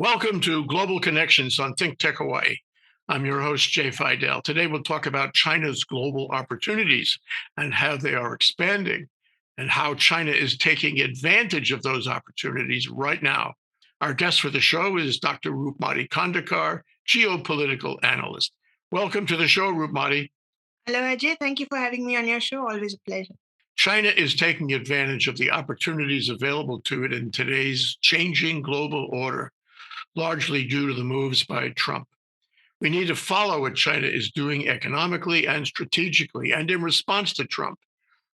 Welcome to Global Connections on ThinkTech Hawaii. I'm your host, Jay Fidell. Today, we'll talk about China's global opportunities and how they are expanding and how China is taking advantage of those opportunities right now. Our guest for the show is Dr. Roopmati Khandekar, geopolitical analyst. Welcome to the show, Roopmati. Hello, Ajay. Thank you for having me on your show. Always a pleasure. China is taking advantage of the opportunities available to it in today's changing global order, largely due to the moves by Trump. We need to follow what China is doing economically and strategically and in response to Trump.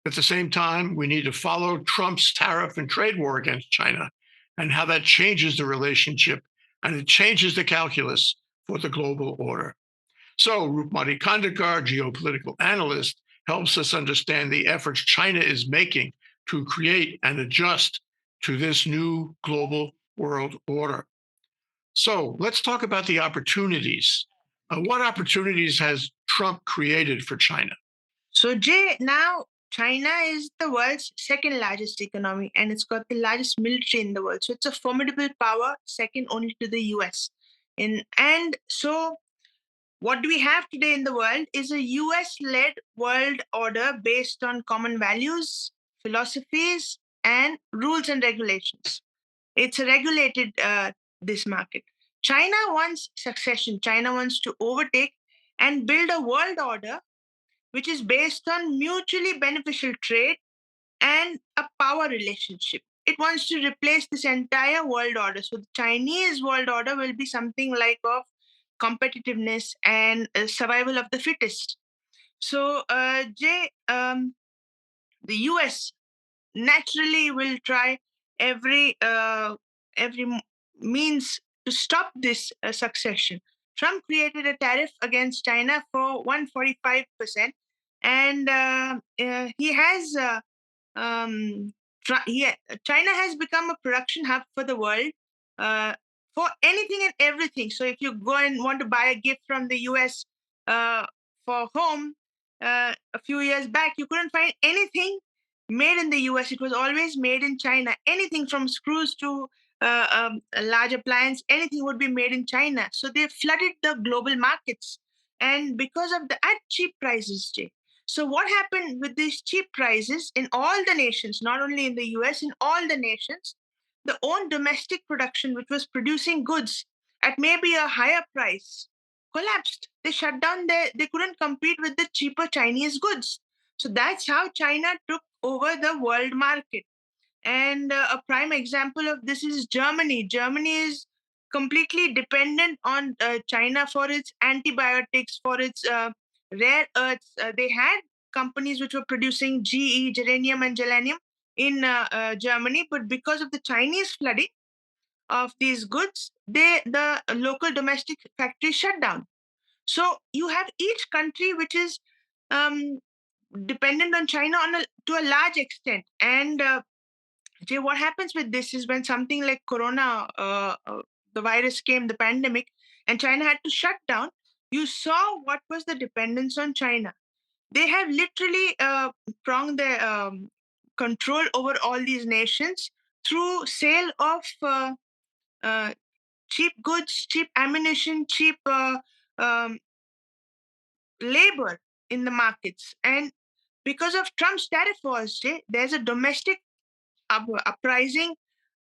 At the same time, we need to follow Trump's tariff and trade war against China and how that changes the relationship and it changes the calculus for the global order. So, Roopmati Khandekar, geopolitical analyst, helps us understand the efforts China is making to create and adjust to this new global world order. So let's talk about the opportunities. What opportunities has Trump created for China? So, Jay, now China is the world's second largest economy and it's got the largest military in the world. So, it's a formidable power, second only to the US. And so, what we have today in the world is a US led world order based on common values, philosophies, and rules and regulations. It's a regulated this market. China wants succession. China wants to overtake and build a world order which is based on mutually beneficial trade and a power relationship. It wants to replace this entire world order. So the Chinese world order will be something like of competitiveness and survival of the fittest. So, Jay, the US naturally will try every means to stop this succession. Trump created a tariff against China for 145%, and he has China has become a production hub for the world uh, for anything and everything. So if you go and want to buy a gift from the US uh, for home, a few years back, you couldn't find anything made in the US. It was always made in China. Anything from screws to a large appliance, anything would be made in China. So they flooded the global markets. And because of the at cheap prices, Jay. So what happened with these cheap prices in all the nations, not only in the US, in all the nations, the own domestic production, which was producing goods at maybe a higher price, collapsed. They shut down they couldn't compete with the cheaper Chinese goods. So that's how China took over the world market. And a prime example of this is Germany. Germany is completely dependent on China for its antibiotics, for its rare earths. They had companies which were producing GE, geranium, and gelanium in Germany, but because of the Chinese flooding of these goods, the local domestic factories shut down. So you have each country which is um, dependent on China to a large extent. And Jay, what happens with this is when something like Corona, the virus came, the pandemic, and China had to shut down, you saw what was the dependence on China. They have literally pronged their control over all these nations through sale of uh, cheap goods, cheap ammunition, cheap um, labor in the markets. And because of Trump's tariff wars, Jay, there's a domestic uprising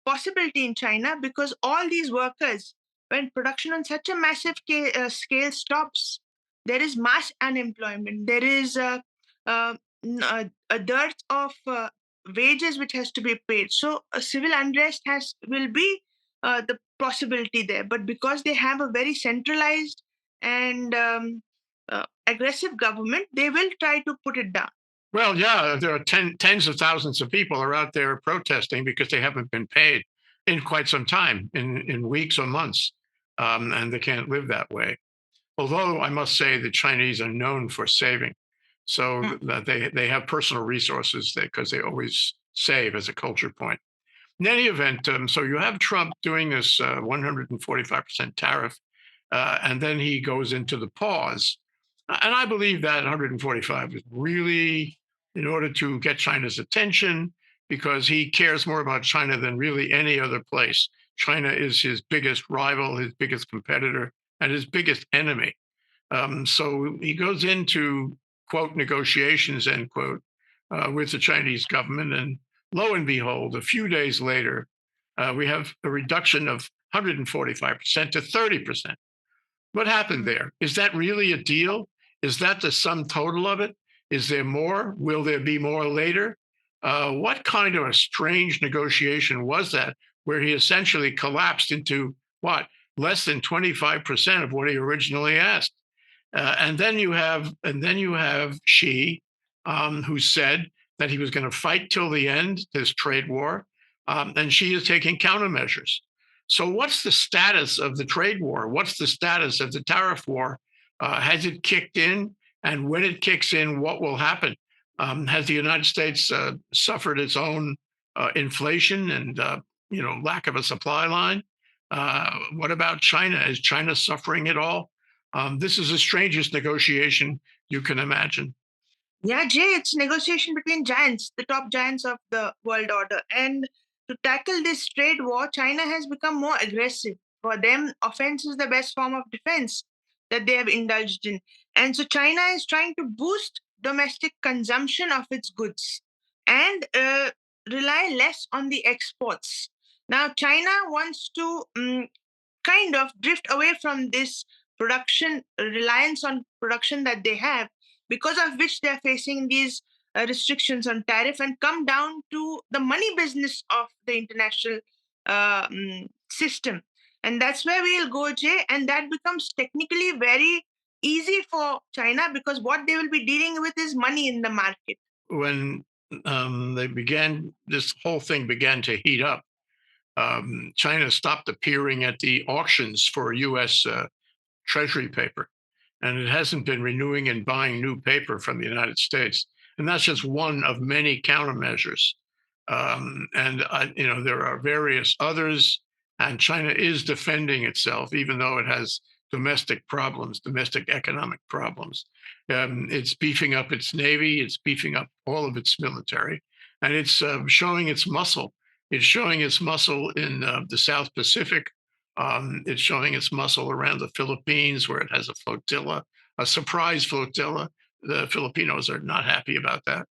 possibility in China because all these workers, when production on such a massive scale stops, there is mass unemployment. There is a dearth of wages which has to be paid. So a civil unrest will be the possibility there. But because they have a very centralized and aggressive government, they will try to put it down. Well, yeah, there are tens of thousands of people are out there protesting because they haven't been paid in quite some time, in weeks or months, and they can't live that way. Although I must say the Chinese are known for saving, so that they have personal resources because they always save as a culture point. In any event, so you have Trump doing this 145% tariff, and then he goes into the pause. And I believe that 145 is really in order to get China's attention because he cares more about China than really any other place. China is his biggest rival, his biggest competitor, and his biggest enemy. So he goes into quote negotiations end quote with the Chinese government, and lo and behold, a few days later, we have a reduction of 145% to 30%. What happened there? Is that really a deal? Is that the sum total of it? Is there more? Will there be more later? What kind of a strange negotiation was that, where he essentially collapsed into what, less than 25% of what he originally asked? And then you have Xi, who said that he was going to fight till the end this trade war, and Xi is taking countermeasures. So, what's the status of the trade war? What's the status of the tariff war? Has it kicked in? And when it kicks in, what will happen? Has the United States suffered its own inflation and lack of a supply line? What about China? Is China suffering it all? This is the strangest negotiation you can imagine. Yeah, Jay, it's negotiation between giants, the top giants of the world order. And to tackle this trade war, China has become more aggressive. For them, offense is the best form of defense that they have indulged in. And so China is trying to boost domestic consumption of its goods and rely less on the exports. Now, China wants to kind of drift away from this production reliance on production that they have, because of which they're facing these restrictions on tariff, and come down to the money business of the international system. And that's where we'll go, Jay, and that becomes technically very easy for China, because what they will be dealing with is money in the market. When this whole thing began to heat up, China stopped appearing at the auctions for US Treasury paper, and it hasn't been renewing and buying new paper from the United States. And that's just one of many countermeasures. And there are various others, and China is defending itself, even though it has domestic problems, domestic economic problems. It's beefing up its navy, it's beefing up all of its military, and it's showing its muscle. It's showing its muscle in the South Pacific. It's showing its muscle around the Philippines, where it has a flotilla, a surprise flotilla. The Filipinos are not happy about that.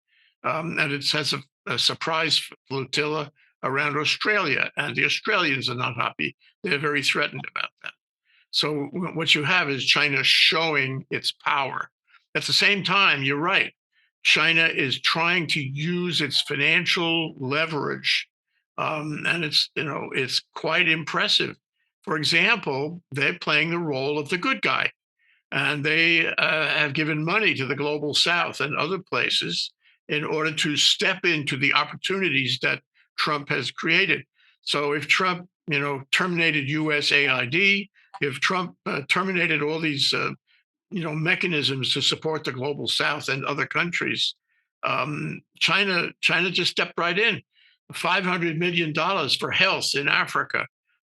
And it has a surprise flotilla around Australia, and the Australians are not happy. They're very threatened about that. So what you have is China showing its power. At the same time, you're right. China is trying to use its financial leverage, and it's quite impressive. For example, they're playing the role of the good guy, and they have given money to the global South and other places in order to step into the opportunities that Trump has created. So if Trump, terminated USAID, if Trump terminated all these, mechanisms to support the global South and other countries, China just stepped right in. $500 million for health in Africa.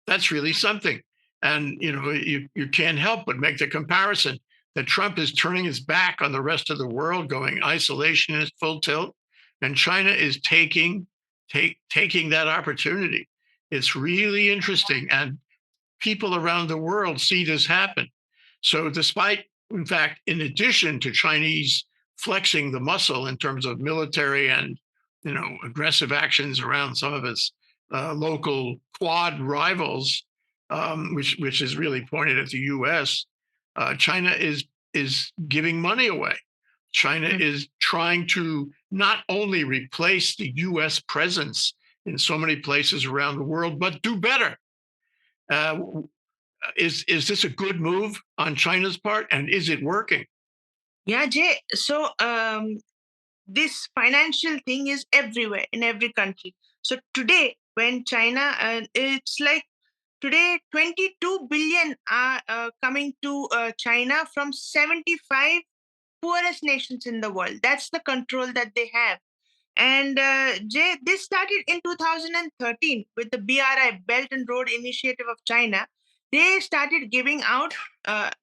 That's really something. And you can't help but make the comparison that Trump is turning his back on the rest of the world, going isolationist, full tilt, and China is taking that opportunity. It's really interesting, and people around the world see this happen. So, despite, in fact, in addition to Chinese flexing the muscle in terms of military and aggressive actions around some of its local Quad rivals, which is really pointed at the U.S., China is giving money away. China Mm. is trying to not only replace the U.S. presence in so many places around the world, but do better. Uh, is this a good move on China's part, and is it working? Yeah, Jay. So this financial thing is everywhere in every country. So today, when China, it's like today 22 billion are coming to China from 75 poorest nations in the world. That's the control that they have. And Jay, this started in 2013 with the BRI, Belt and Road Initiative of China. They started giving out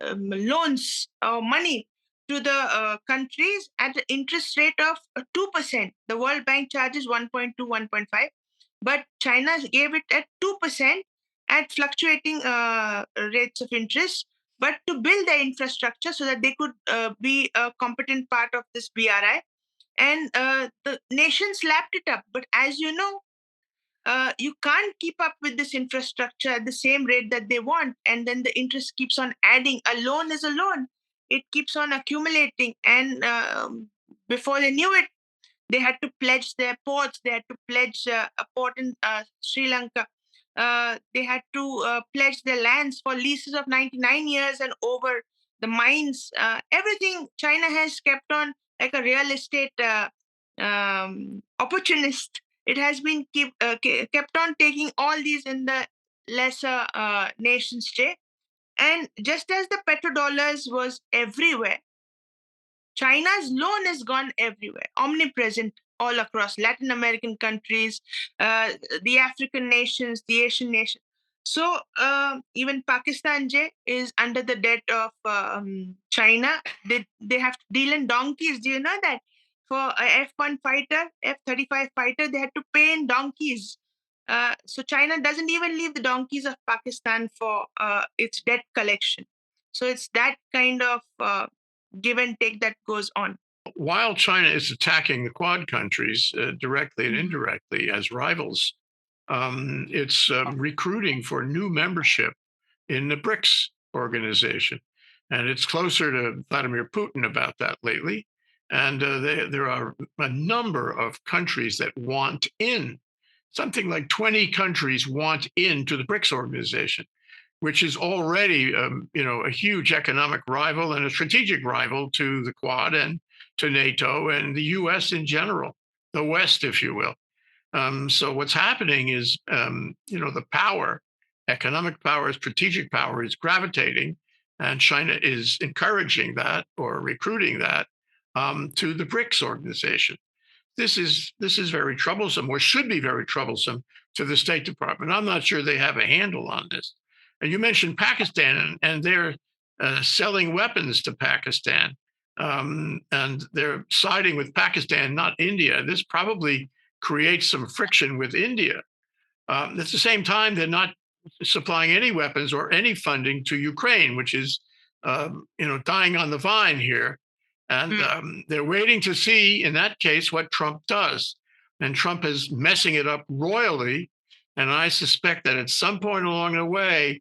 loans or money to the countries at an interest rate of 2%. The World Bank charges 1.2, 1.5, but China gave it at 2%. at fluctuating rates of interest, but to build the infrastructure so that they could be a competent part of this BRI. And the nation slapped it up. But as you know, you can't keep up with this infrastructure at the same rate that they want. And then the interest keeps on adding. A loan is a loan, it keeps on accumulating. And before they knew it, they had to pledge their ports. They had to pledge a port in Sri Lanka. They had to pledge their lands for leases of 99 years and over, the mines, everything. China has kept on like a real estate opportunist. It has been kept on taking all these in the lesser nations, Jay. And just as the petrodollars was everywhere, China's loan has gone everywhere, omnipresent all across Latin American countries, the African nations, the Asian nations. So even Pakistan, Jay, is under the debt of China. They have to deal in donkeys. Do you know that? For a F-1 fighter, F-35 fighter, they had to pay in donkeys. So China doesn't even leave the donkeys of Pakistan for its debt collection. So it's that kind of give and take that goes on. While China is attacking the Quad countries directly and indirectly as rivals, it's recruiting for new membership in the BRICS organization. And it's closer to Vladimir Putin about that lately. And there are a number of countries that want in. Something like 20 countries want into the BRICS organization, which is already, a huge economic rival and a strategic rival to the Quad and to NATO and the U.S. in general, the West, if you will. So what's happening is, the power, economic power, strategic power is gravitating, and China is encouraging that or recruiting that to the BRICS organization. This is very troublesome, or should be very troublesome to the State Department. I'm not sure they have a handle on this. And you mentioned Pakistan, and they're selling weapons to Pakistan, and they're siding with Pakistan, not India. This probably creates some friction with India. At the same time, they're not supplying any weapons or any funding to Ukraine, which is, dying on the vine here. And they're waiting to see, in that case, what Trump does. And Trump is messing it up royally. And I suspect that at some point along the way,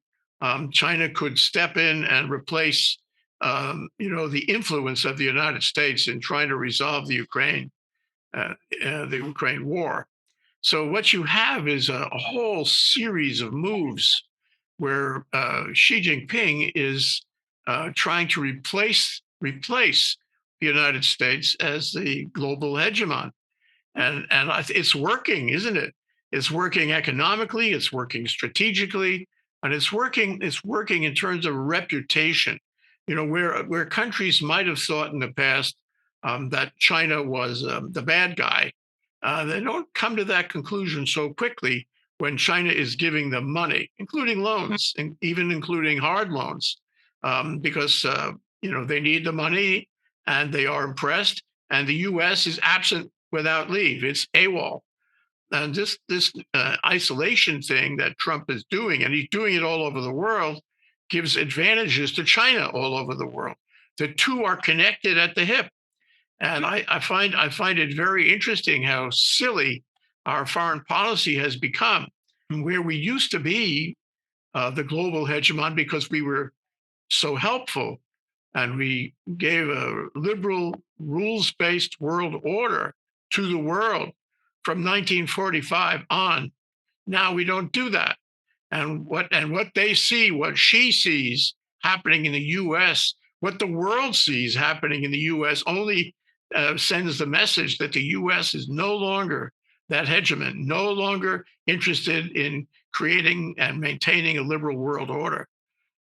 China could step in and replace, the influence of the United States in trying to resolve the Ukraine war. So what you have is a whole series of moves where Xi Jinping is trying to replace the United States as the global hegemon, and it's working, isn't it? It's working economically, it's working strategically, and it's working. It's working in terms of reputation. Where countries might have thought in the past that China was the bad guy, they don't come to that conclusion so quickly when China is giving them money, including loans, and even including hard loans, because they need the money and they are impressed. And the U.S. is absent without leave; it's AWOL. And this isolation thing that Trump is doing, and he's doing it all over the world, gives advantages to China all over the world. The two are connected at the hip. And I find it very interesting how silly our foreign policy has become, where we used to be the global hegemon because we were so helpful and we gave a liberal, rules-based world order to the world from 1945 on. Now we don't do that. And what they see, what she sees happening in the U.S., what the world sees happening in the U.S. only sends the message that the U.S. is no longer that hegemon, no longer interested in creating and maintaining a liberal world order.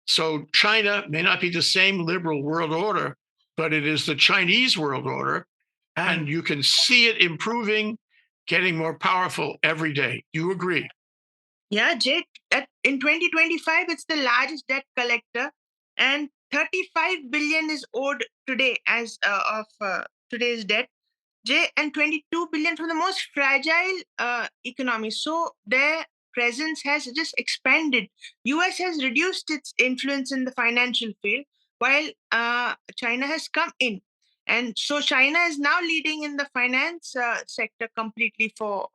So China may not be the same liberal world order, but it is the Chinese world order, and you can see it improving, getting more powerful every day. Do you agree? Yeah, Jay, in 2025, it's the largest debt collector, and 35 billion is owed today as of today's debt. Jay, and 22 billion from the most fragile economy. So there presence has just expanded. US has reduced its influence in the financial field, while China has come in. And so China is now leading in the finance sector completely for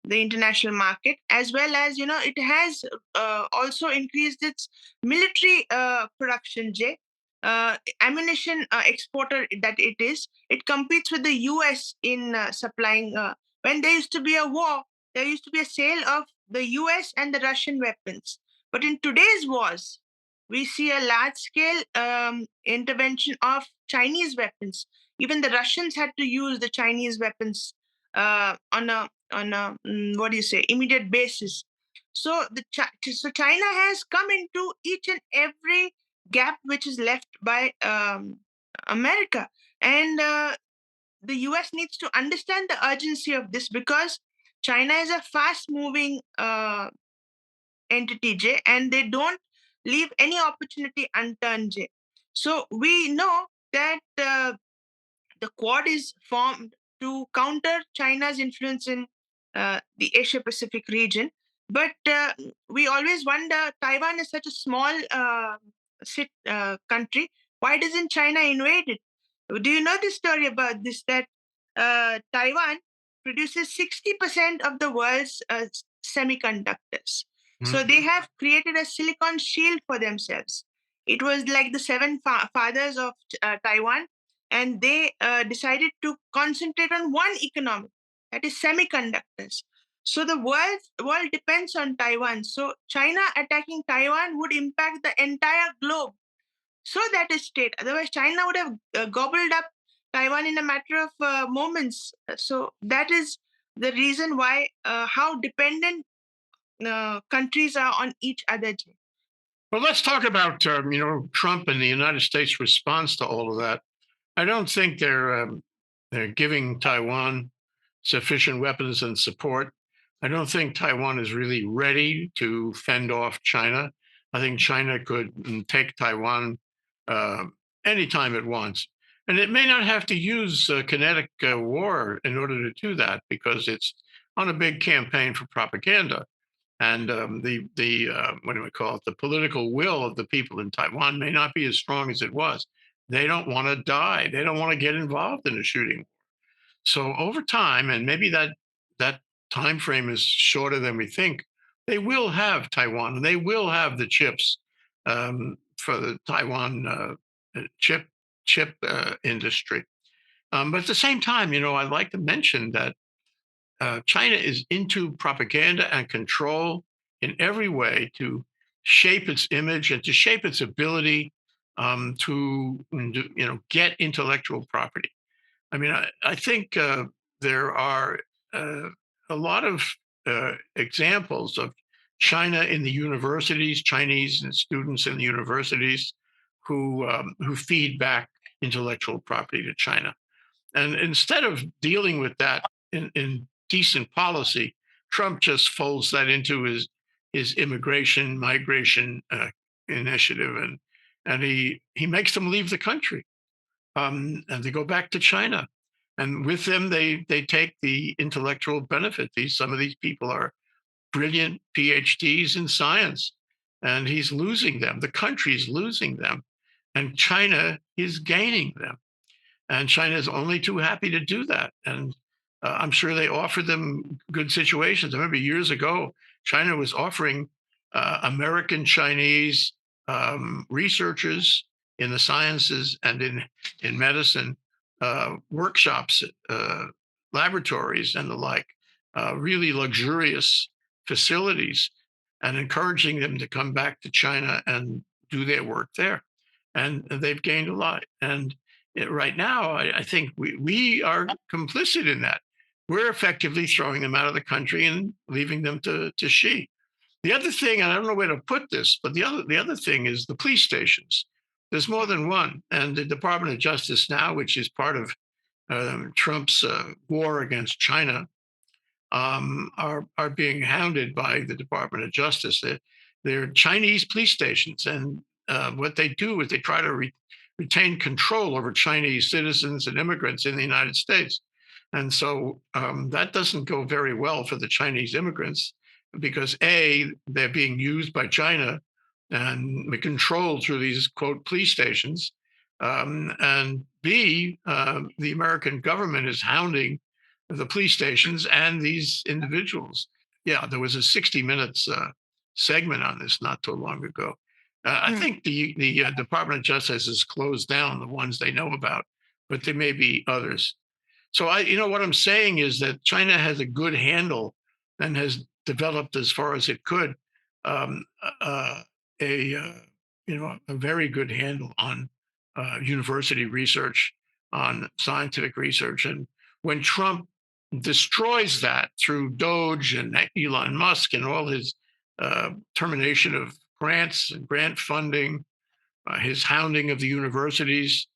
the international market, as well as, it has also increased its military production. Jay, ammunition exporter that it is, it competes with the US in supplying. When there used to be a war, there used to be a sale of the US and the Russian weapons. But in today's wars, we see a large scale intervention of Chinese weapons. Even the Russians had to use the Chinese weapons on a what do you say, immediate basis. So so China has come into each and every gap which is left by America, and the US needs to understand the urgency of this, because China is a fast moving entity, Jay, and they don't leave any opportunity unturned, Jay. So we know that the Quad is formed to counter China's influence in the Asia Pacific region. But we always wonder, Taiwan is such a small country. Why doesn't China invade it? Do you know the story about this? That Taiwan produces 60% of the world's semiconductors. So they have created a silicon shield for themselves. It was like the seven fathers of Taiwan, and they decided to concentrate on one economy, that is semiconductors. So the world depends on Taiwan. So China attacking Taiwan would impact the entire globe. So that is state. Otherwise, China would have gobbled up Taiwan in a matter of moments. So that is the reason why how dependent countries are on each other. Well, let's talk about Trump and the United States response to all of that. I don't think they're giving Taiwan sufficient weapons and support. I don't think Taiwan is really ready to fend off China. I think China could take Taiwan uh, anytime it wants. And it may not have to use kinetic war in order to do that, because it's on a big campaign for propaganda. And the what do we call it? The political will of the people in Taiwan may not be as strong as it was. They don't want to die. They don't want to get involved in a shooting. So over time, and maybe that time frame is shorter than we think, they will have Taiwan, and they will have the chips for the Taiwan chip industry. But at the same time, I'd like to mention that China is into propaganda and control in every way to shape its image and to shape its ability to get intellectual property. I mean, I think there are uh, a lot of examples of China in the universities, Chinese students in the universities who feed back intellectual property to China. And instead of dealing with that in decent policy, Trump just folds that into his immigration migration initiative, and he makes them leave the country, and they go back to China, and with them they take the intellectual benefit. Some of these people are brilliant PhDs in science, and he's losing them. The country's losing them, and China is gaining them. And China is only too happy to do that. And I'm sure they offer them good situations. I remember years ago, China was offering American Chinese researchers in the sciences and in medicine workshops, laboratories, and the like, really luxurious facilities, and encouraging them to come back to China and do their work there. And they've gained a lot. And right now, I think we are complicit in that. We're effectively throwing them out of the country and leaving them to Xi. The other thing, and I don't know where to put this, but the other thing is the police stations. There's more than one, and the Department of Justice now, which is part of Trump's war against China, are being hounded by the Department of Justice. They're Chinese police stations, and what they do is they try to retain control over Chinese citizens and immigrants in the United States. And so that doesn't go very well for the Chinese immigrants. because A, they're being used by China and controlled through these quote police stations. And B, the American government is hounding the police stations and these individuals. Yeah, there was a 60 Minutes segment on this not too long ago. I Mm. think the Department of Justice has closed down the ones they know about, but there may be others. So what I'm saying is that China has a good handle and has developed as far as it could um, uh, a a very good handle on university research, on scientific research, and when Trump destroys that through Doge and Elon Musk and all his termination of grants and grant funding, his hounding of the universities,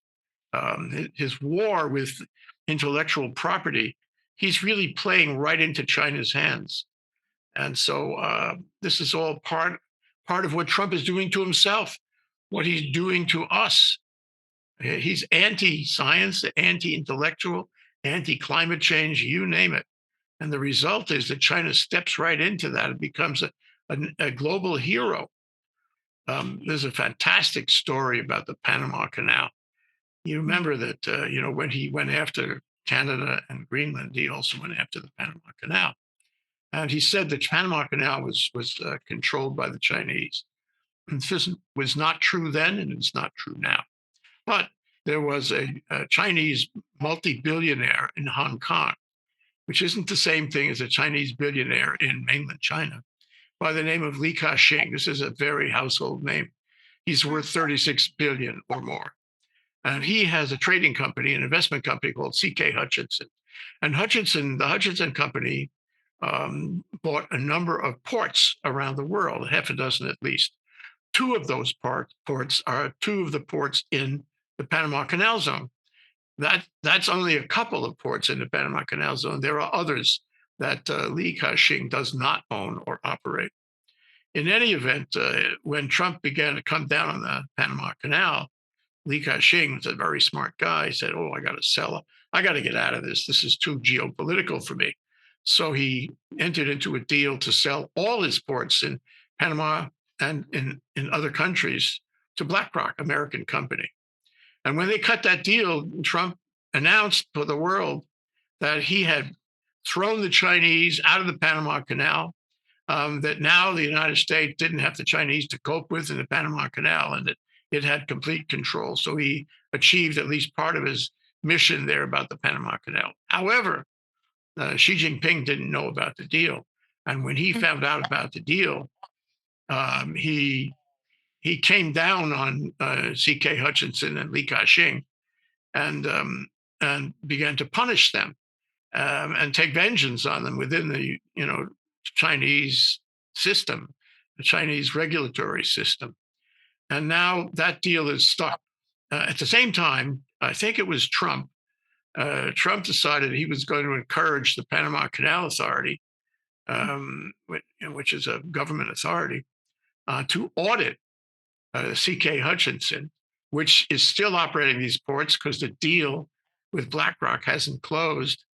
his war with intellectual property, he's really playing right into China's hands. And so this is all part of what Trump is doing to himself, what he's doing to us. He's anti-science, anti-intellectual, anti-climate change, you name it. And the result is that China steps right into that. It becomes a global hero. There's a fantastic story about the Panama Canal. You remember that, when he went after Canada and Greenland, he also went after the Panama Canal. And he said the Panama Canal was controlled by the Chinese. And this was not true then, and it's not true now. But there was a Chinese multi-billionaire in Hong Kong, which isn't the same thing as a Chinese billionaire in mainland China, by the name of Li Ka-shing. This is a very household name. He's worth 36 billion or more. And he has a trading company, an investment company called CK Hutchinson. And the Hutchinson Company bought a number of ports around the world, half a dozen at least. Two of those ports are two of the ports in the Panama Canal Zone. That's only a couple of ports in the Panama Canal Zone. There are others that Li Ka-shing does not own or operate. In any event, when Trump began to come down on the Panama Canal, Li Ka-shing was a very smart guy. He said, "Oh, I got to sell. I got to get out of this. This is too geopolitical for me." So he entered into a deal to sell all his ports in Panama and in other countries to BlackRock, American company. And when they cut that deal, Trump announced for the world that he had thrown the Chinese out of the Panama Canal, that now the United States didn't have the Chinese to cope with in the Panama Canal, and that it had complete control. So he achieved at least part of his mission there about the Panama Canal. However, Xi Jinping didn't know about the deal. And when he found out about the deal, um, he he came down on C.K. Hutchinson and Li Ka-shing and began to punish them and take vengeance on them within the Chinese system, the Chinese regulatory system. And now that deal is stuck. At the same time, I think it was Trump. Trump decided he was going to encourage the Panama Canal Authority, which is a government authority, to audit CK Hutchinson, which is still operating these ports because the deal with BlackRock hasn't closed.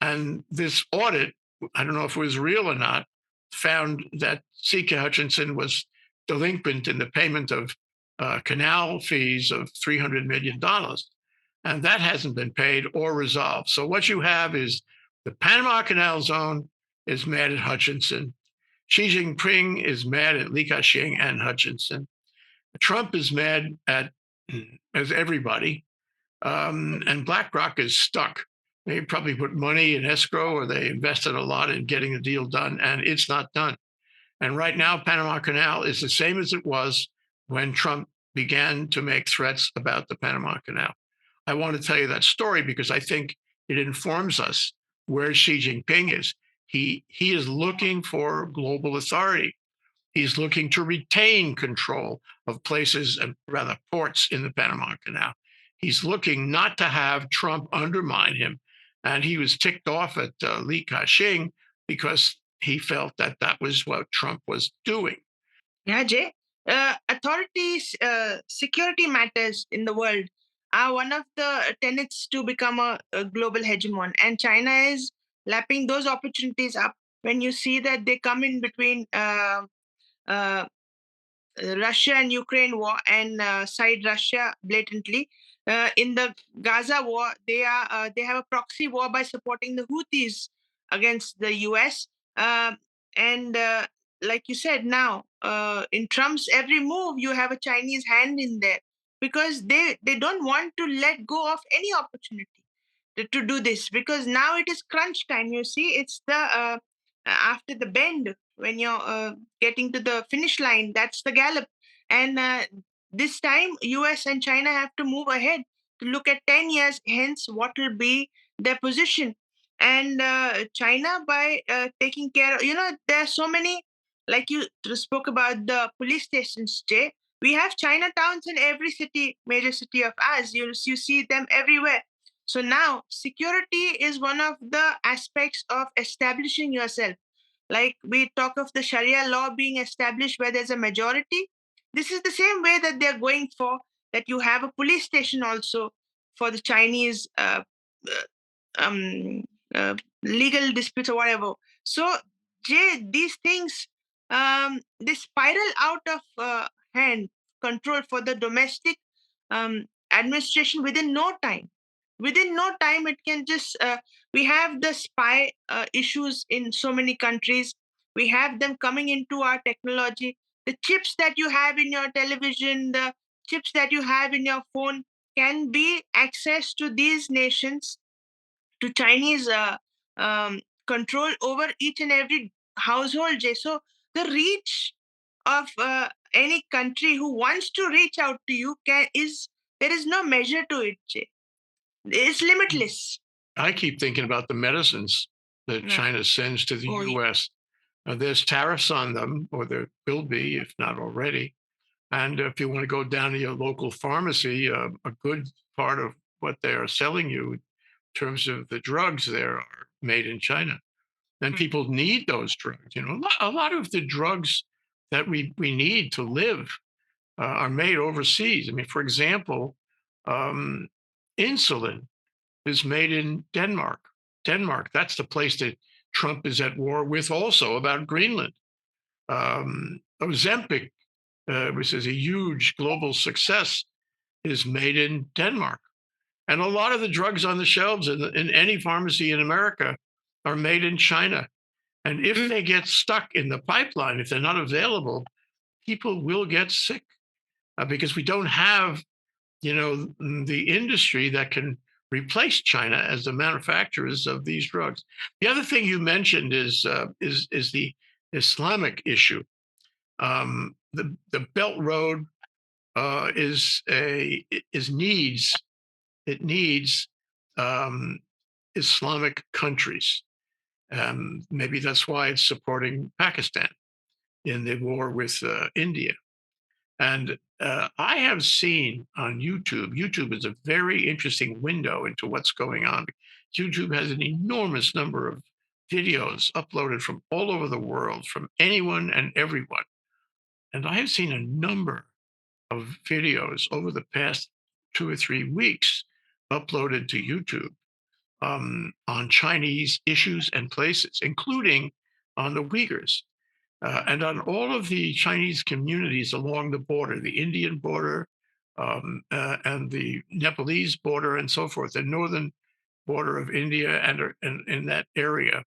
And this audit, I don't know if it was real or not, found that CK Hutchinson was delinquent in the payment of canal fees of $300 million. And that hasn't been paid or resolved. So what you have is the Panama Canal Zone is mad at Hutchinson. Xi Jinping is mad at Li Ka-shing and Hutchinson. Trump is mad at as everybody, and BlackRock is stuck. They probably put money in escrow or they invested a lot in getting the deal done, and it's not done. And right now, Panama Canal is the same as it was when Trump began to make threats about the Panama Canal. I want to tell you that story because I think it informs us where Xi Jinping is. He is looking for global authority. He's looking to retain control of places, and rather ports in the Panama Canal. He's looking not to have Trump undermine him. And he was ticked off at Li Ka-shing because he felt that that was what Trump was doing. Yeah, Jay. Authorities, security matters in the world are one of the tenets to become a global hegemon, and China is lapping those opportunities up when you see that they come in between uh, Russia and Ukraine war and side Russia blatantly. In the Gaza war, they have a proxy war by supporting the Houthis against the U.S. Uh, and like you said, now in Trump's every move, you have a Chinese hand in there because they don't want to let go of any opportunity to do this, because now it is crunch time. You see, it's the after the bend, when you're getting to the finish line, that's the gallop. And this time US and China have to move ahead to look at 10 years hence what will be their position. And China, by taking care of, there are so many, like you spoke about the police stations, Jay. We have Chinatowns in every city, major city of ours. You see them everywhere. So now security is one of the aspects of establishing yourself. Like we talk of the Sharia law being established where there's a majority. This is the same way that they're going for, that you have a police station also for the Chinese uh, um, legal disputes or whatever. So, Jay, these things, they spiral out of hand control for the domestic administration within no time. Within no time, it can just, we have the spy issues in so many countries. We have them coming into our technology. The chips that you have in your television, the chips that you have in your phone can be accessed to these nations, to Chinese control over each and every household, Jay. So the reach of any country who wants to reach out to you can is there is no measure to it, Jay. It's limitless. I keep thinking about the medicines that Yeah. China sends to the Oh, yeah. US. There's tariffs on them, or there will be, if not already. And if you want to go down to your local pharmacy, a good part of what they are selling you in terms of the drugs there are made in China. And Mm. people need those drugs. A lot of the drugs that we need to live are made overseas. I mean, for example, um, insulin is made in Denmark. Denmark, that's the place that Trump is at war with also about Greenland. Ozempic, which is a huge global success, is made in Denmark. And a lot of the drugs on the shelves in any pharmacy in America are made in China. And if Mm. they get stuck in the pipeline, if they're not available, people will get sick because we don't have, the industry that can replace China as the manufacturers of these drugs. The other thing you mentioned is the Islamic issue. The Belt Road is a is needs it needs um, Islamic countries. Maybe that's why it's supporting Pakistan in the war with India. And I have seen on YouTube, YouTube is a very interesting window into what's going on. YouTube has an enormous number of videos uploaded from all over the world, from anyone and everyone. And I have seen a number of videos over the past 2 or 3 weeks uploaded to YouTube on Chinese issues and places, including on the Uyghurs. And on all of the Chinese communities along the border, the Indian border, and the Nepalese border, and so forth, the northern border of India and in that area.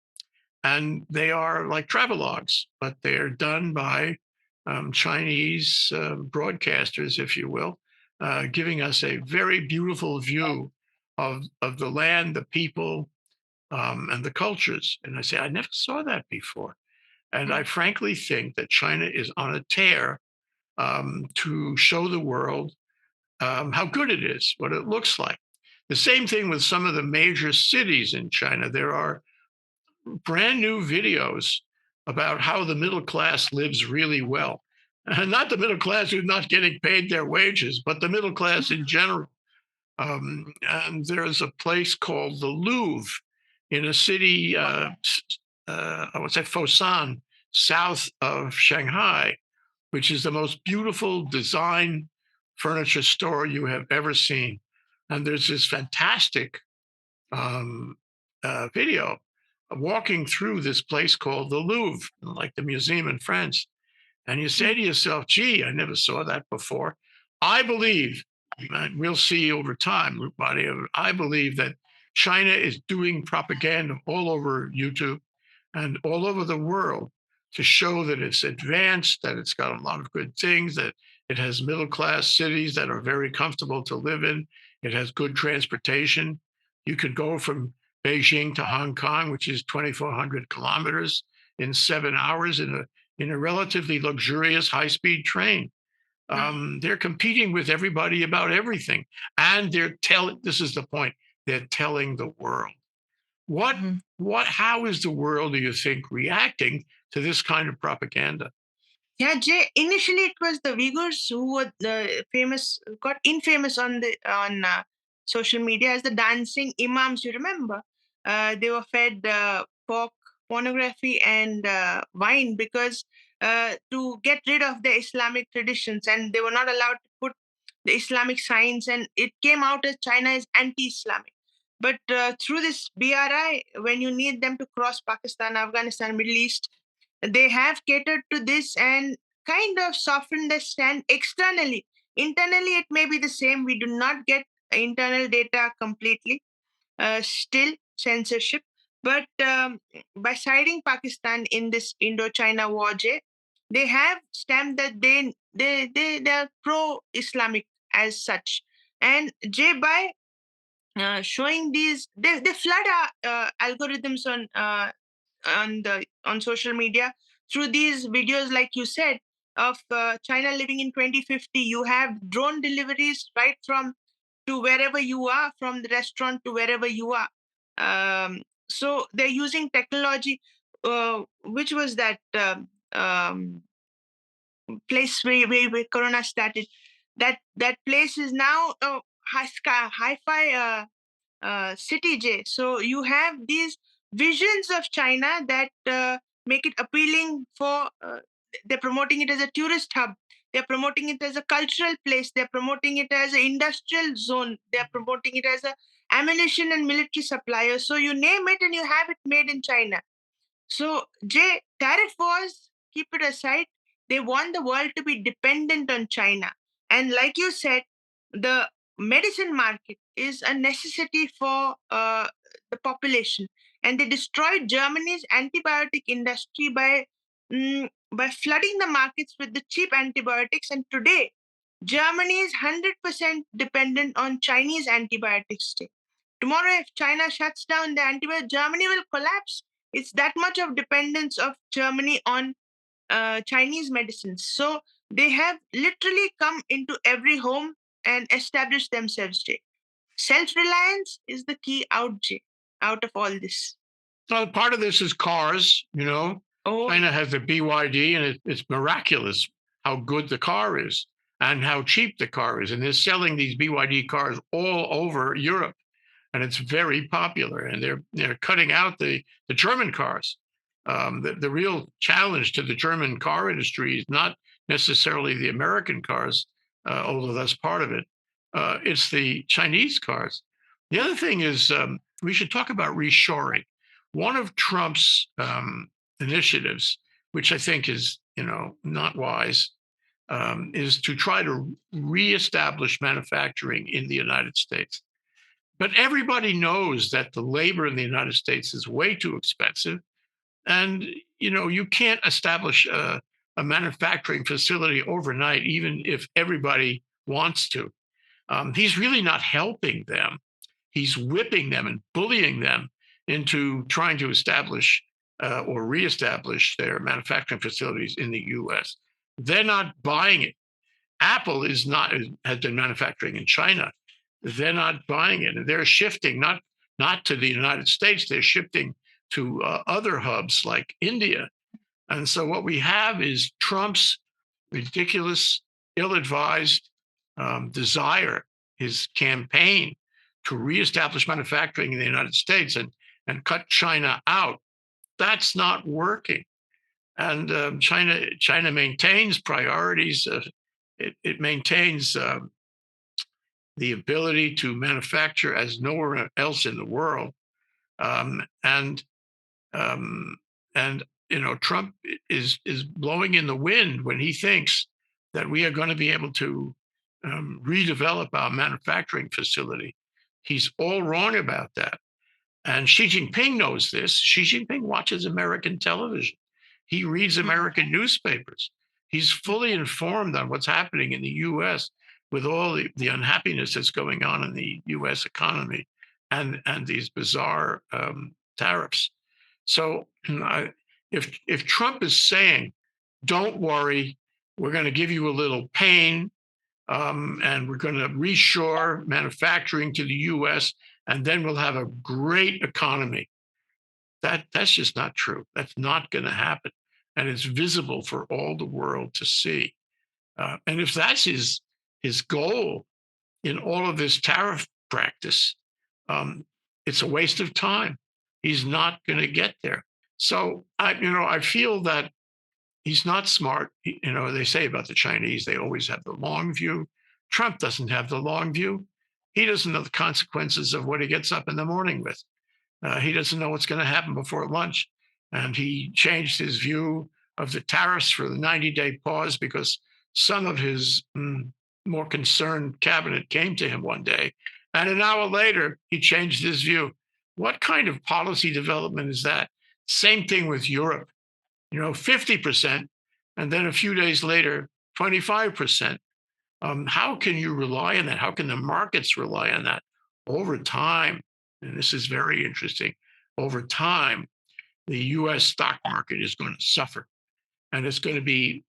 And they are like travelogues, but they're done by Chinese broadcasters, if you will, giving us a very beautiful view of the land, the people, and the cultures. And I say, I never saw that before. And I Mm. frankly think that China is on a tear to show the world how good it is, what it looks like. The same thing with some of the major cities in China. There are brand new videos about how the middle class lives really well. And not the middle class who's not getting paid their wages, but the middle class in general. And there's a place called the Louvre in a city, I would say Fosan, south of Shanghai, which is the most beautiful design furniture store you have ever seen. And there's this fantastic video walking through this place called the Louvre, like the museum in France, and you say Mm, to yourself, gee, I never saw that before. I believe, and we'll see over time, Roopmati, I believe that China is doing propaganda all over YouTube and all over the world to show that it's advanced, that it's got a lot of good things, that it has middle class cities that are very comfortable to live in. It has good transportation. You could go from Beijing to Hong Kong, which is 2,400 kilometers in 7 hours in a relatively luxurious high speed train. mm, They're competing with everybody about everything. And they're telling, this is the point, they're telling the world. What, mhm. how is the world, do you think, reacting to this kind of propaganda? Yeah, Jay. Initially, it was the Uyghurs who were the famous, got infamous on the on social media as the dancing imams. You remember? They were fed pork, pornography, and wine because to get rid of the Islamic traditions, and they were not allowed to put the Islamic signs, and it came out as China is anti-Islamic. But through this BRI, when you need them to cross Pakistan, Afghanistan, Middle East, they have catered to this and kind of softened the stand externally. Internally, it may be the same. We do not get internal data completely, still censorship. But by siding Pakistan in this Indo-China war, Jay, they have stamped that they are pro-Islamic as such. And Jay, by showing these, they flood our algorithms on social media through these videos, like you said, of China living in 2050. You have drone deliveries right from to wherever you are, from the restaurant to wherever you are. So they're using technology. Which was that place where Corona started? That place is now hi-fi city, J. So you have these visions of China that make it appealing for. They're promoting it as a tourist hub. They're promoting it as a cultural place. They're promoting it as an industrial zone. They're promoting it as a ammunition and military supplier. So you name it and you have it made in China. So, Jay, tariff wars, keep it aside. They want the world to be dependent on China. And like you said, the medicine market is a necessity for the population. And they destroyed Germany's antibiotic industry by flooding the markets with the cheap antibiotics. And today, Germany is 100% dependent on Chinese antibiotics. Tomorrow, if China shuts down the antibiotics, Germany will collapse. It's that much of dependence of Germany on Chinese medicines. So they have literally come into every home and established themselves. Jay. Self-reliance is the key out, Jay, out of all this. Well, part of this is cars. Oh, China has the BYD, and it's miraculous how good the car is and how cheap the car is. And they're selling these BYD cars all over Europe, and it's very popular. And they're cutting out the German cars. The real challenge to the German car industry is not necessarily the American cars, although that's part of it. It's the Chinese cars. The other thing is we should talk about reshoring. One of Trump's initiatives, which I think is not wise, is to try to reestablish manufacturing in the United States. But everybody knows that the labor in the United States is way too expensive, and you can't establish a manufacturing facility overnight, even if everybody wants to. He's really not helping them. He's whipping them and bullying them into trying to establish or reestablish their manufacturing facilities in the U.S. They're not buying it. Apple is not has been manufacturing in China. They're not buying it, and they're shifting not to the United States. They're shifting to other hubs like India. And so what we have is Trump's ridiculous, ill-advised desire, his campaign to reestablish manufacturing in the United States and cut China out. That's not working. And China maintains priorities. It maintains the ability to manufacture as nowhere else in the world. And Um, and Trump is blowing in the wind when he thinks that we are going to be able to redevelop our manufacturing facility. He's all wrong about that. And Xi Jinping knows this. Xi Jinping watches American television. He reads American newspapers. He's fully informed on what's happening in the US with all the unhappiness that's going on in the US economy and these bizarre tariffs. So if Trump is saying, don't worry, we're going to give you a little pain, and we're going to reshore manufacturing to the US, and then we'll have a great economy. That's just not true. That's not going to happen. And it's visible for all the world to see. And if that's his goal in all of this tariff practice, it's a waste of time. He's not going to get there. So I feel that he's not smart. They say about the Chinese, they always have the long view. Trump doesn't have the long view. He doesn't know the consequences of what he gets up in the morning with. He doesn't know what's going to happen before lunch. And he changed his view of the tariffs for the 90-day pause because some of his more concerned cabinet came to him one day. And an hour later, he changed his view. What kind of policy development is that? Same thing with Europe, 50%. And then a few days later, 25%. How can you rely on that? How can the markets rely on that over time? And this is very interesting. Over time, the US stock market is going to suffer and it's going to be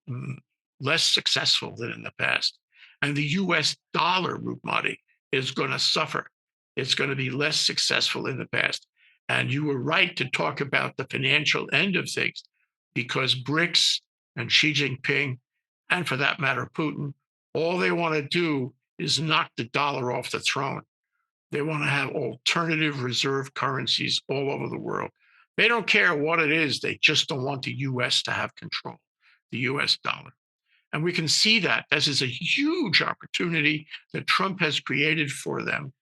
less successful than in the past. And the US dollar, Roopmati, is going to suffer. It's going to be less successful in the past. And you were right to talk about the financial end of things because BRICS and Xi Jinping, and for that matter, Putin, all they want to do is knock the dollar off the throne. They want to have alternative reserve currencies all over the world. They don't care what it is. They just don't want the US to have control, the US dollar. And we can see that this is a huge opportunity that Trump has created for them,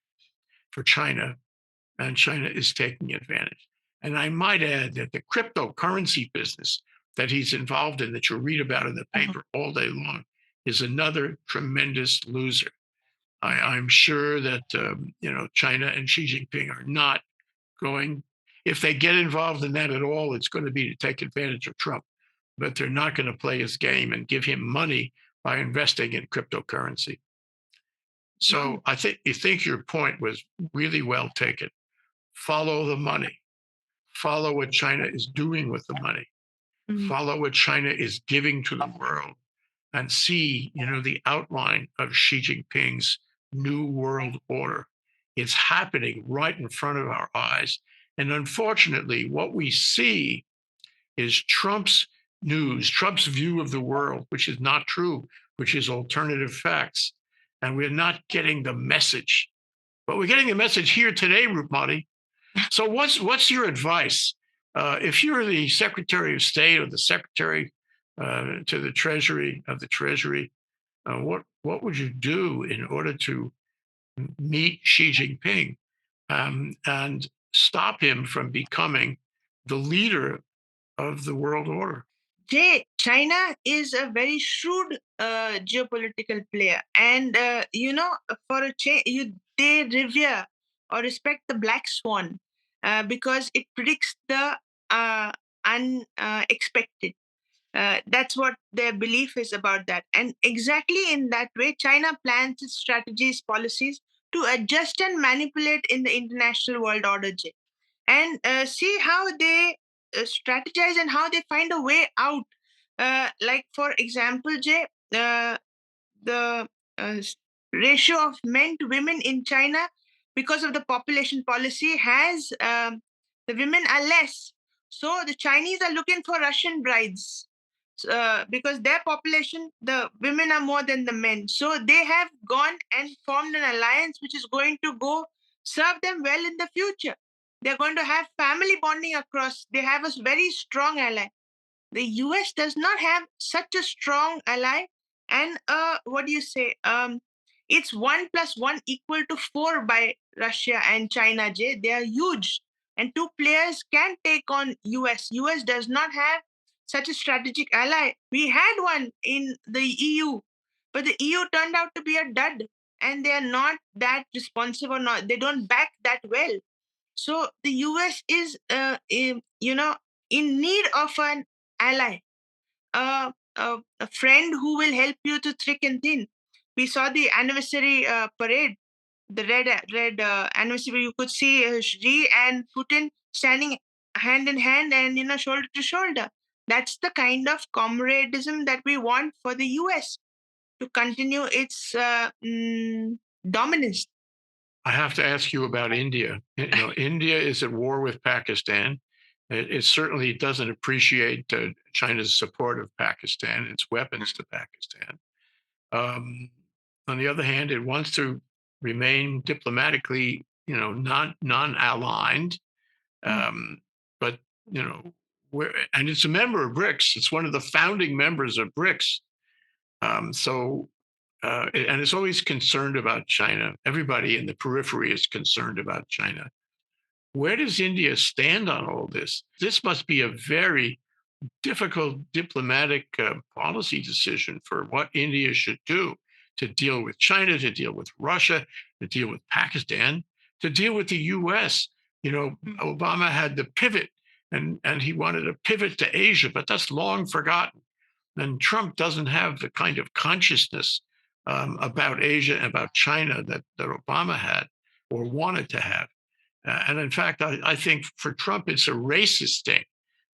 for China, and China is taking advantage. And I might add that the cryptocurrency business that he's involved in, that you read about in the paper all day long, is another tremendous loser. I'm sure that China and Xi Jinping are not going. If they get involved in that at all, it's going to be to take advantage of Trump. But they're not going to play his game and give him money by investing in cryptocurrency. So I think your point was really well taken. Follow the money. Follow what China is doing with the money. Follow what China is giving to the world, and see, the outline of Xi Jinping's new world order. It's happening right in front of our eyes. And unfortunately, what we see is Trump's news, Trump's view of the world, which is not true, which is alternative facts. And we're not getting the message. But we're getting the message here today, Roopmati. So what's your advice? If you're the Secretary of State or the Secretary to the Treasury of the Treasury, what would you do in order to meet Xi Jinping and stop him from becoming the leader of the world order? Jay, China is a very shrewd geopolitical player, and for a change, they revere or respect the black swan because it predicts the unexpected. That's what their belief is about that, and exactly in that way, China plans its strategies, policies to adjust and manipulate in the international world order. Jay, and see how they strategize and how they find a way out. Like for example, Jay, the ratio of men to women in China, because of the population policy, has the women are less. So the Chinese are looking for Russian brides because their population, the women are more than the men. So they have gone and formed an alliance which is going to go serve them well in the future. They're going to have family bonding across. They have a very strong ally. The US does not have such a strong ally. And what do you say? It's 1 plus 1 equal to 4 by Russia and China, Jay. They are huge. and two players can take on US. US does not have such a strategic ally. We had one in the EU, but the EU turned out to be a dud, and they are not that responsive, or not, they don't back that well. So the US is, in need of an ally, a friend who will help you to thick and thin. We saw the anniversary parade, the red anniversary. You could see Xi and Putin standing hand in hand and shoulder to shoulder. That's the kind of comradism that we want for the US to continue its dominance. I have to ask you about India. India is at war with Pakistan. It certainly doesn't appreciate China's support of Pakistan, its weapons to Pakistan. Um, on the other hand, it wants to remain diplomatically, non-aligned. Mm. But and it's a member of BRICS. It's one of the founding members of BRICS. And it's always concerned about China. Everybody in the periphery is concerned about China. Where does India stand on all this? This must be a very difficult diplomatic policy decision for what India should do to deal with China, to deal with Russia, to deal with Pakistan, to deal with the US. Obama had the pivot, and he wanted to pivot to Asia, but that's long forgotten. And Trump doesn't have the kind of consciousness about Asia and about China that Obama had or wanted to have. And in fact, I think for Trump, it's a racist thing.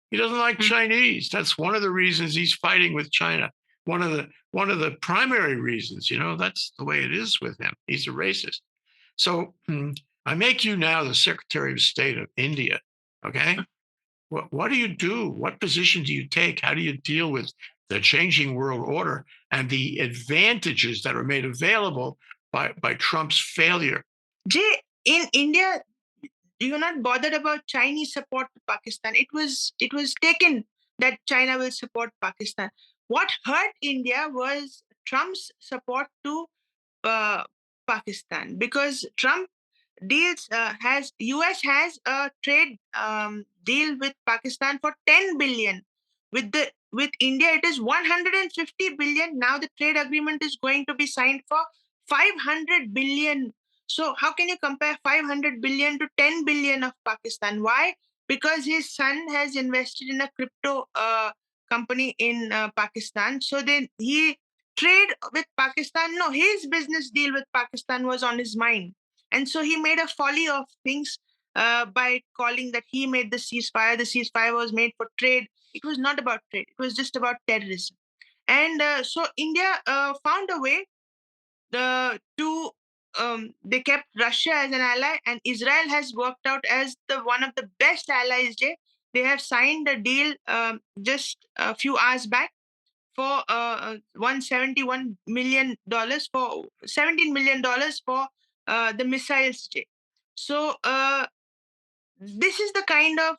He doesn't like Chinese. That's one of the reasons he's fighting with China. One of the primary reasons. That's the way it is with him. He's a racist. So I make you now the Secretary of State of India. Okay, what do you do? What position do you take? How do you deal with the changing world order and the advantages that are made available by Trump's failure? Jay, in India, you're not bothered about Chinese support to Pakistan. It was taken that China will support Pakistan. What hurt India was Trump's support to uh, Pakistan, because Trump deals has US has a trade deal with Pakistan for 10 billion. With India, it is 150 billion. Now the trade agreement is going to be signed for 500 billion. So how can you compare 500 billion to 10 billion of Pakistan? Why? Because his son has invested in a crypto company in Pakistan. So then he trade with Pakistan. No, his business deal with Pakistan was on his mind. And so he made a folly of things by calling that he made the ceasefire. The ceasefire was made for trade. It was not about trade. It was just about terrorism. And so India found a way to they kept Russia as an ally, and Israel has worked out as the one of the best allies. Jay. They have signed a deal just a few hours back for $171 million for $17 million for the missiles. Jay. So this is the kind of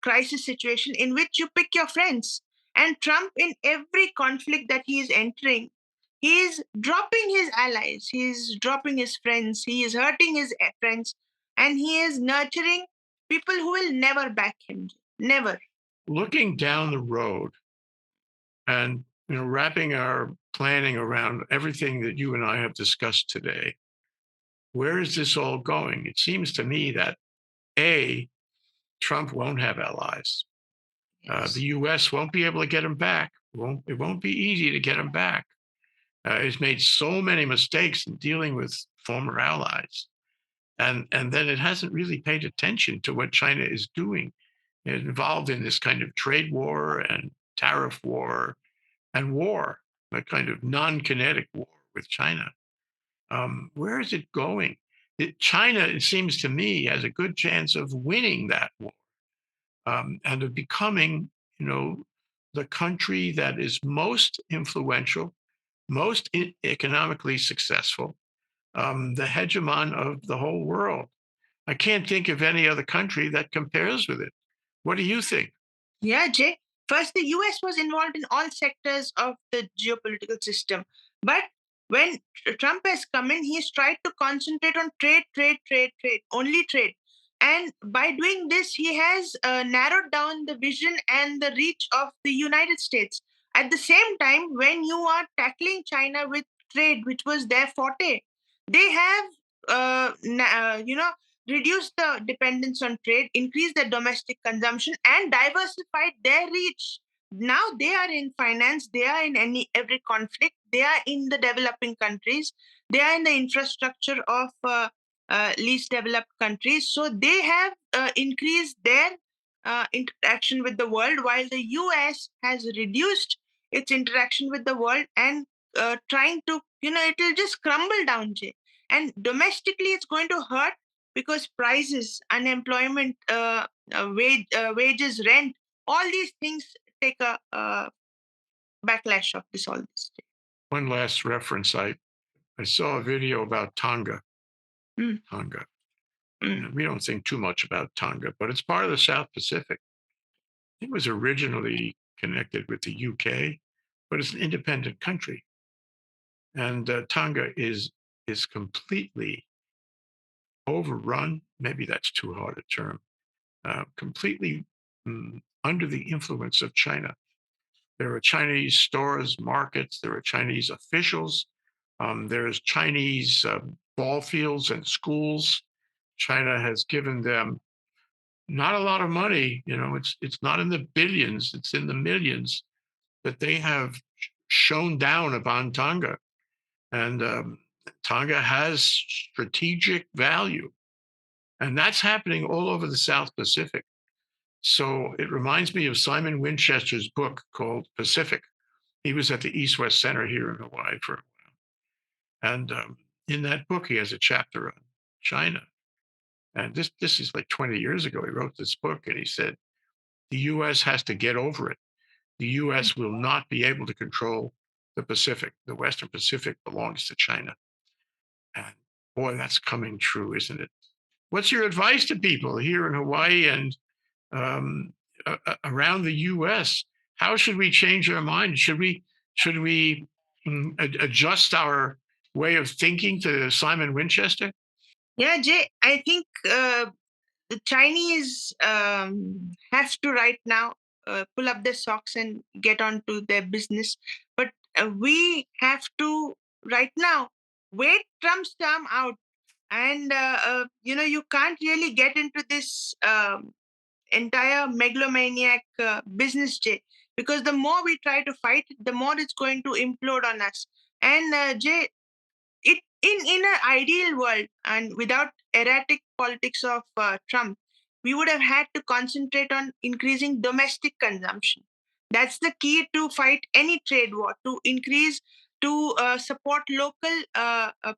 crisis situation, in which you pick your friends. And Trump, in every conflict that he is entering, he is dropping his allies, he is dropping his friends, he is hurting his friends, and he is nurturing people who will never back him. Never. Looking down the road and wrapping our planning around everything that you and I have discussed today, where is this all going? It seems to me that Trump won't have allies. Yes. The U.S. won't be able to get him back. It won't be easy to get him back. It's made so many mistakes in dealing with former allies, and then it hasn't really paid attention to what China is doing. It's involved in this kind of trade war and tariff war and war, a kind of non-kinetic war with China. Where is it going? China, it seems to me, has a good chance of winning that war and of becoming, the country that is most influential, most economically successful, the hegemon of the whole world. I can't think of any other country that compares with it. What do you think? Yeah, Jay. First, the US was involved in all sectors of the geopolitical system. But when Trump has come in, he's tried to concentrate on trade, trade, trade, trade, only trade. And by doing this, he has narrowed down the vision and the reach of the United States. At the same time, when you are tackling China with trade, which was their forte, they have, reduced the dependence on trade, increased their domestic consumption, and diversified their reach. Now they are in finance, they are in every conflict, they are in the developing countries, they are in the infrastructure of least developed countries. So they have increased their interaction with the world, while the US has reduced its interaction with the world and trying to, it will just crumble down, Jay. And domestically, it's going to hurt because prices, unemployment, wages, rent, all these things take a backlash of this all this. One last reference. I saw a video about Tonga. Mm, Tonga. mm. We don't think too much about Tonga, but it's part of the South Pacific. It was originally connected with the UK, but it's an independent country. And Tonga is completely overrun. Maybe that's too hard a term. Completely under the influence of China. There are Chinese stores, markets. There are Chinese officials. There's Chinese ball fields and schools. China has given them not a lot of money. It's not in the billions. It's in the millions that they have shown down upon Tonga. And Tonga has strategic value. And that's happening all over the South Pacific. So it reminds me of Simon Winchester's book called Pacific. He was at the East West Center here in Hawaii for a while. And in that book, he has a chapter on China. And this is like 20 years ago. He wrote this book and he said, the US has to get over it. The US will not be able to control the Pacific. The Western Pacific belongs to China. And boy, that's coming true, isn't it? What's your advice to people here in Hawaii and um, around the U.S.? How should we change our mind? Should we adjust our way of thinking to Simon Winchester? Yeah, Jay, I think the Chinese have to right now pull up their socks and get on to their business. But we have to right now wait Trump's term out. And, you can't really get into this entire megalomaniac business, Jay, because the more we try to fight, the more it's going to implode on us. And, Jay, in an ideal world and without erratic politics of Trump, we would have had to concentrate on increasing domestic consumption. That's the key to fight any trade war. To increase, to support local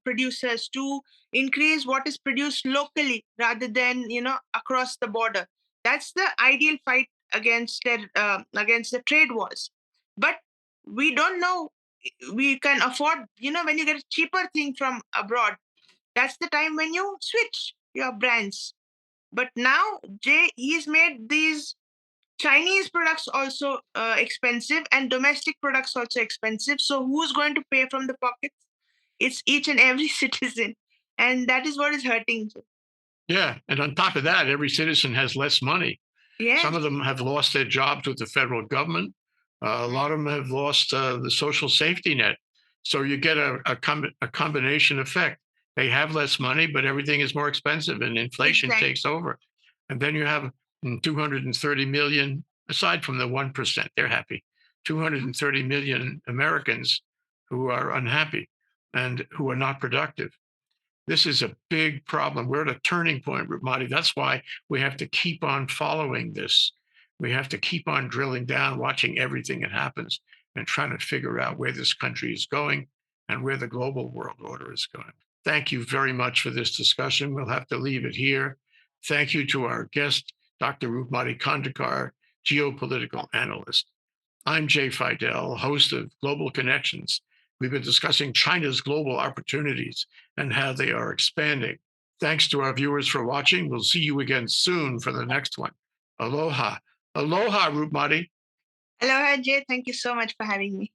producers, to increase what is produced locally rather than across the border. That's the ideal fight against the trade wars. But we don't know, we can afford, when you get a cheaper thing from abroad, that's the time when you switch your brands. But now, Jay, he's made these Chinese products also expensive and domestic products also expensive. So who's going to pay from the pockets? It's each and every citizen. And that is what is hurting, Jay. Yeah, and on top of that, every citizen has less money. Some Yes, of them have lost their jobs with the federal government. A lot of them have lost the social safety net. So you get a combination effect. They have less money, but everything is more expensive and inflation exactly. takes over. And then you have 230 million, aside from the 1%, they're happy, 230 million Americans who are unhappy and who are not productive. This is a big problem. We're at a turning point, Roopmati. That's why we have to keep on following this. We have to keep on drilling down, watching everything that happens, and trying to figure out where this country is going and where the global world order is going. Thank you very much for this discussion. We'll have to leave it here. Thank you to our guest, Dr. Roopmati Khandekar, geopolitical analyst. I'm Jay Fidell, host of Global Connections. We've been discussing China's global opportunities and how they are expanding. Thanks to our viewers for watching. We'll see you again soon for the next one. Aloha. Aloha, Roopmati. Aloha, Jay. Thank you so much for having me.